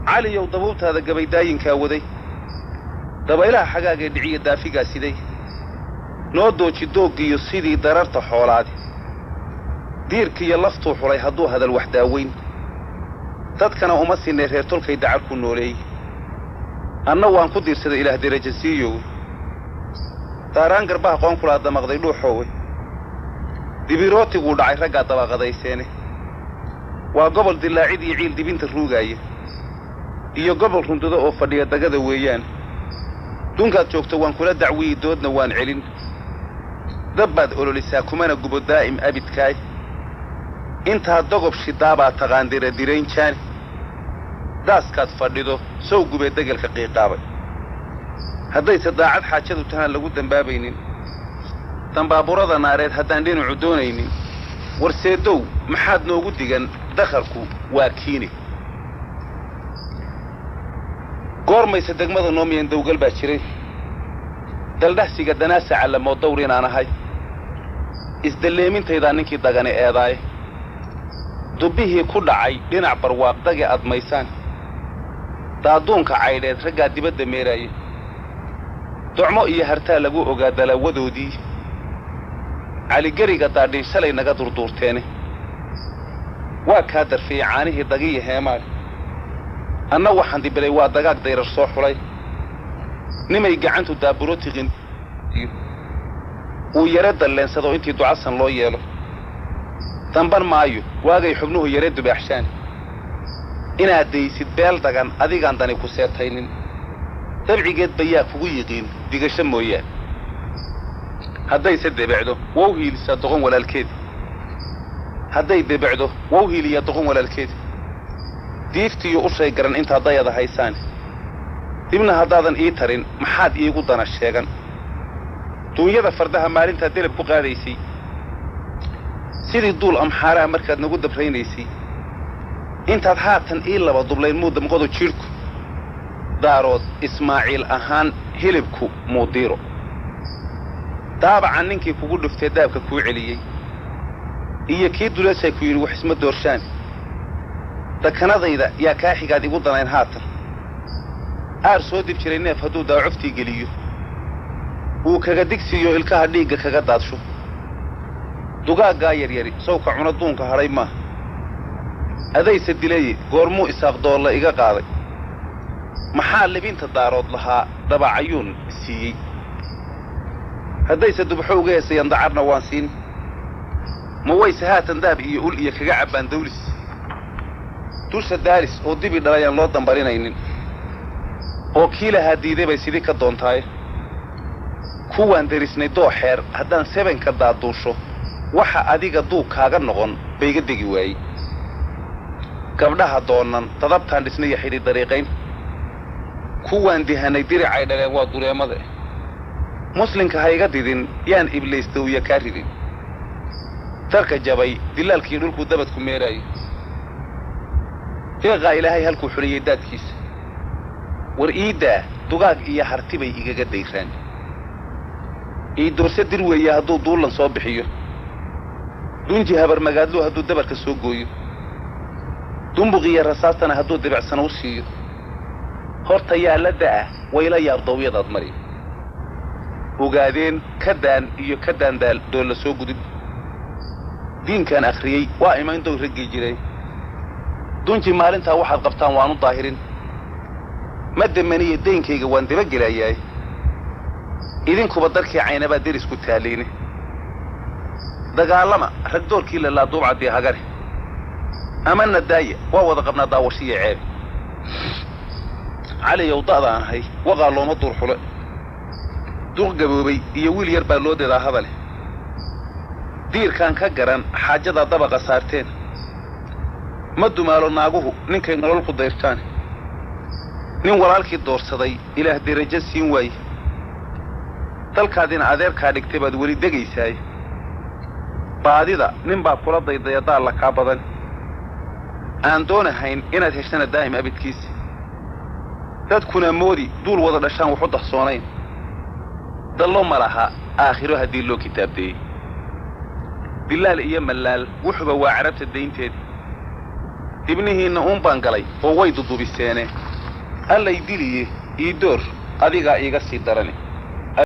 علي وضبوط هذا قبيداين كاودي دبايلها حقاقة دعية دافقة سيدي نودو جدوك يصيدي دررت حولادي ديرك يلفتو حولي هدو هذا الوحداوين تدكنا أمسي نيرهير تلك يدعالكو نولي أنا وان قدير سيدا إله درجة سيو تاران قرباه قوانكو لهذا مغضي لوحوي دبيروتي قول عي رقا دبا غضي سيني وقبل دلاعيدي يعيل دي بنت الروغاية iyo gobolka runtada oo fadhiya dagada weeyaan dunkaad joogto waan kula dacwii doodna waan celin dabad ololisaa kumana gubo daa'im abidkaay inta dogob shidaaba taqaandira dirayn jaan daaskaad fadhido soo gubay dagalka qiiqaabay hadday sadaacad xaajadu tahan lagu dambaabaynin tambaaburada naareed haddaan dhinacu doonaynin warseedow maxaad noogu digan dakhalku waa kiini goormaysa degmada noomiyan dawgal baa jiray daldhahsiga danaasa calamoo dawr inaan ahay isdaleemintaydaa ninkii dagane eedaaye dubbihii ku dhacay dhinac barwaaqdage admaysaan daaduunka caydheed raggaa dibadda meeraaya docmo iyo hartaa lagu ogaa dalaawadoodii caligeriga daadhin shalay naga durduurteene waa kaa darfiyey caanihii dagiya heemaal أنا waxaan dibilay waa dagaag dayrar soo xulay nimay gacantu daaburo tiqin uu yara daleensado intii ducasan loo yeelo damban maayo waagay xubnuhu yara dubaxshaan inaad deysid beel dagan adigaan dani ku seetaynin dabcigeed bayaa kugu yiqiin digasho mooyaan hadday sadebacdo wow hiilisa doqon walaalkeed hadday debacdo wow hiiliya doqon walaalkeed diiftiyo u shay garan inta dayada haysaan dibna haddaadan ii tarin maxaad iigu dana sheegan duunyada fardaha maalinta dilab ku qaadaysay sidii duul amxaaraha markaad nagu dabraynaysay intaad haatan ii laba dublayn muudam qodo jiirku daarood ismaaciil ahaan hilibku muudiro daabacan ninkii kugu dhuftay daabka kuu celiyey iyo kii dulashay ku yidhi wax isma doorshaan dakanadayda yaa kaa xigaad igu danayn haatan aar soo dib jiray neef hadduu daacuftii geliyo uu kaga digsiyo ilkaha dhiigga kaga daadsho dugaaggaa yaryari sawka cuna duunka hadhay maaha adayse dilaye goormuu isaaq doolla iga qaaday maxaa libinta daarood lahaa dabacayuun siiyey haddayse dubxo uga heesayaan dacarna waan siin ma wayse haatan daab iyo ul iyo kaga cabbaan dawlis dusha daaris oo dibi dhalayaan loo dambarinaynin oo kii lahaa diiday bay sidii ka doontaaye kuwaan darisnay dooxeer haddaan sebenka daaduusho waxa adiga duug kaaga noqon bayga degi waayey gabdhaha doonan dadabtaan dhisnaya xidhi dariiqayn kuwaan dihanay diricay dhaleen waa dureemada muslinka ha iga didin yaan ibliistawya kaa ridin darka jabay dilaalkii dhulku dabadku meeraayey deeqaa ilaahay halkuu xuliyey daadkiisa war iidaa dugaag iyo harti bay igaga dayraan ii doorse dir weeye hadduu duulan soo bixiyo dunji habar magaadlo hadduu dabarka soo gooyo dumbuqiyo rasaastana hadduu dibicsan u siiyo horta yaa la da'a wayla yaab dawyadaad mari ogaadeen kadaan iyo kadaan doolla soo gudub diinkaan akhriyey waa imayn dow raggii jiray dunji maalintaa waxaad qabtaan waanu daahirin ma damaniyo deenkayga waan dabagelayaay idinkuba darkii caynabaa derisku taaliine dagaalama rag doorkii lalaa duubcaddii hagare amana daaya waa wada qabnaa daawashiya ceeb caliyow da'daan ahay waqaa looma duur xule duq gaboobay iyo wiil yar baa loo deedaa hadale diirkaan ka garan xaajadaa dabaqa saarteen ma dumaalo naaguhu ninkay nolol ku dayrtaan nin walaalkii doorsaday ilaah derajo siin waaye dalkaadina adeerkaa dhigtay baad weli degaysaay baadida nin baa kula daydaya daalla kaa badan aan doonahayn inaad heshana daa'im abidkiisa dadkuna moodi duul wada dhashaan waxu dahsoonayn dallo ma laha aakhiro haddii loo kitaabdeeyey dilaal iyo mallaal wuxuba waa carabta daynteed ibnihiinna uun baan galay oo way dudubiseene allay diliye ii door adigaa iiga sii darani